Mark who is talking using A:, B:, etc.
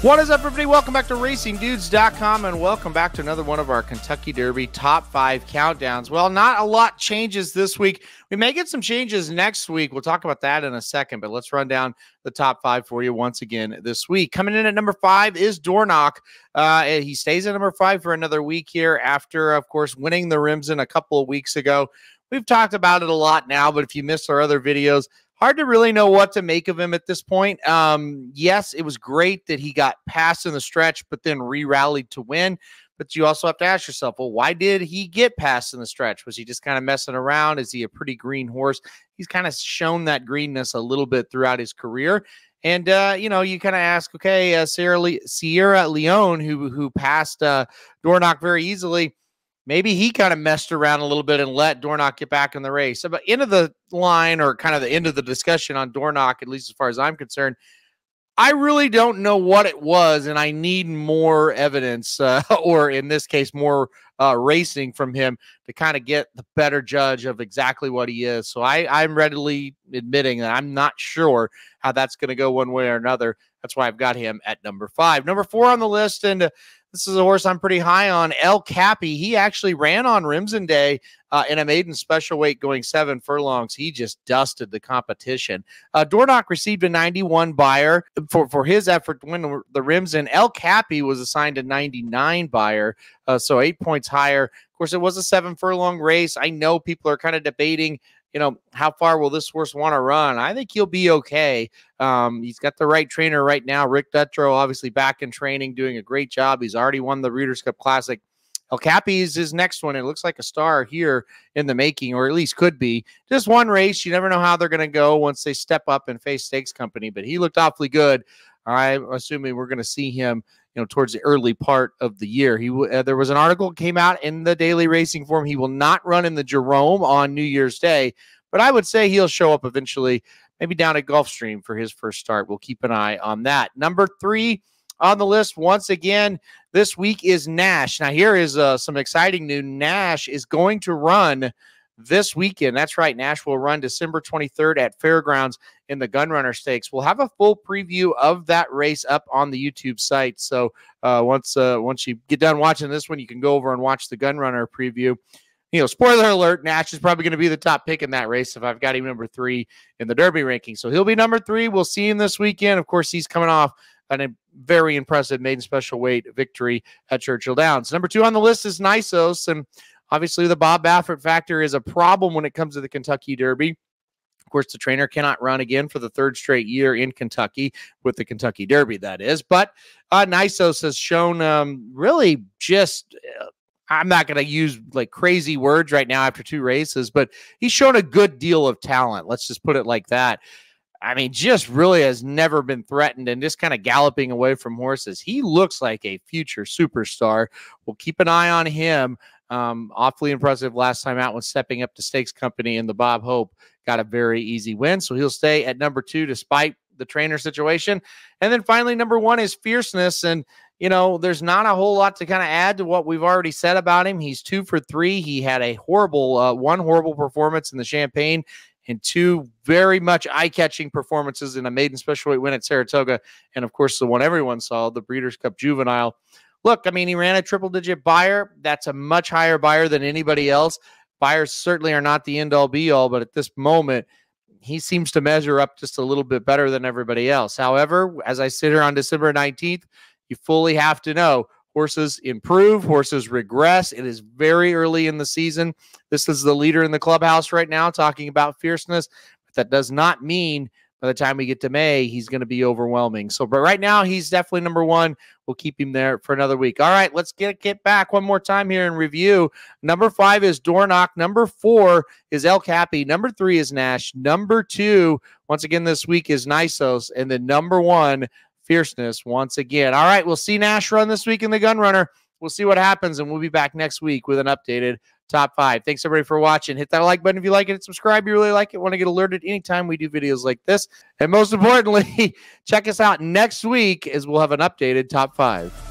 A: What is up, everybody? Welcome back to RacingDudes.com, and welcome back to another one of our Kentucky Derby Top 5 countdowns. Well, not a lot changes this week. We may get some changes next week. We'll talk about that in a second, but let's run down the top 5 for you once again this week. Coming in at number 5 is Dornoch. He stays at number 5 for another week here after, of course, winning the Rimson a couple of weeks ago. We've talked about it a lot now, but if you missed our other videos, hard to really know what to make of him at this point. Yes, it was great that he got passed in the stretch, but then re-rallied to win. But you also have to ask yourself, well, why did he get passed in the stretch? Was he just kind of messing around? Is he a pretty green horse? He's kind of shown that greenness a little bit throughout his career. And, you kind of ask, okay, Sierra Leone, who passed Dornoch very easily, maybe he kind of messed around a little bit and let Dornoch get back in the race. So, but end of the line, or kind of the end of the discussion on Dornoch, at least as far as I'm concerned, I really don't know what it was, and I need more evidence, or in this case, more racing from him to kind of get the better judge of exactly what he is. So I'm readily admitting that I'm not sure how that's going to go one way or another. That's why I've got him at number 5. Number 4 on the list, and this is a horse I'm pretty high on, Capi. He actually ran on Rimson Day in a maiden special weight going 7 furlongs. He just dusted the competition. Dornoch received a 91 buyer for his effort to win the Rimson. Capi was assigned a 99 buyer, so 8 points higher. Of course, it was a 7 furlong race. I know people are kind of debating, how far will this horse want to run? I think he'll be okay. He's got the right trainer right now. Rick Dutrow, obviously back in training, doing a great job. He's already won the Breeders' Cup Classic. Capi is his next one. It looks like a star here in the making, or at least could be. Just one race. You never know how they're going to go once they step up and face Stakes Company, but he looked awfully good. I'm assuming we're going to see him towards the early part of the year. There was an article that came out in the Daily Racing Form. He will not run in the Jerome on New Year's Day, but I would say he'll show up eventually, maybe down at Gulfstream for his first start. We'll keep an eye on that. Number 3 on the list once again this week is Nash. Now here is some exciting news. Nash is going to run this weekend. That's right. Nash will run December 23rd at Fairgrounds in the Gunrunner Stakes. We'll have a full preview of that race up on the YouTube site. So once you get done watching this one, you can go over and watch the Gunrunner preview. Spoiler alert, Nash is probably going to be the top pick in that race if I've got him number 3 in the Derby ranking. So he'll be number 3. We'll see him this weekend. Of course, he's coming off a very impressive maiden special weight victory at Churchill Downs. Number 2 on the list is Nysos, and obviously the Bob Baffert factor is a problem when it comes to the Kentucky Derby. Of course, the trainer cannot run again for the 3rd straight year in Kentucky with the Kentucky Derby, that is. But Nysos has shown really just I'm not going to use like crazy words right now after 2 races, but he's shown a good deal of talent. Let's just put it like that. I mean, just really has never been threatened and just kind of galloping away from horses. He looks like a future superstar. We'll keep an eye on him. Awfully impressive last time out when stepping up to Stakes Company, and the Bob Hope got a very easy win. So he'll stay at number 2 despite the trainer situation. And then finally, number 1 is Fierceness. And, there's not a whole lot to kind of add to what we've already said about him. He's 2 for 3. He had a horrible, one horrible performance in the Champagne and 2 very much eye-catching performances in a maiden special weight win at Saratoga. And, of course, the one everyone saw, the Breeders' Cup Juvenile. Look, I mean, he ran a triple-digit buyer. That's a much higher buyer than anybody else. Buyers certainly are not the end-all, be-all, but at this moment, he seems to measure up just a little bit better than everybody else. However, as I sit here on December 19th, you fully have to know horses improve, horses regress. It is very early in the season. This is the leader in the clubhouse right now talking about Fierceness, but that does not mean by the time we get to May, he's going to be overwhelming. So, but right now, he's definitely number 1. We'll keep him there for another week. All right, let's get back one more time here and review. Number 5 is Dornoch. Number 4 is Capi. Number 3 is Nash. Number 2, once again this week, is Nysos. And then number 1, Fierceness once again. All right, we'll see Nash run this week in the Gunrunner. We'll see what happens, and we'll be back next week with an updated top 5. Thanks, everybody, for watching. Hit that like button if you like it, and subscribe if you really like it. Want to get alerted anytime we do videos like this. And most importantly, check us out next week as we'll have an updated top 5.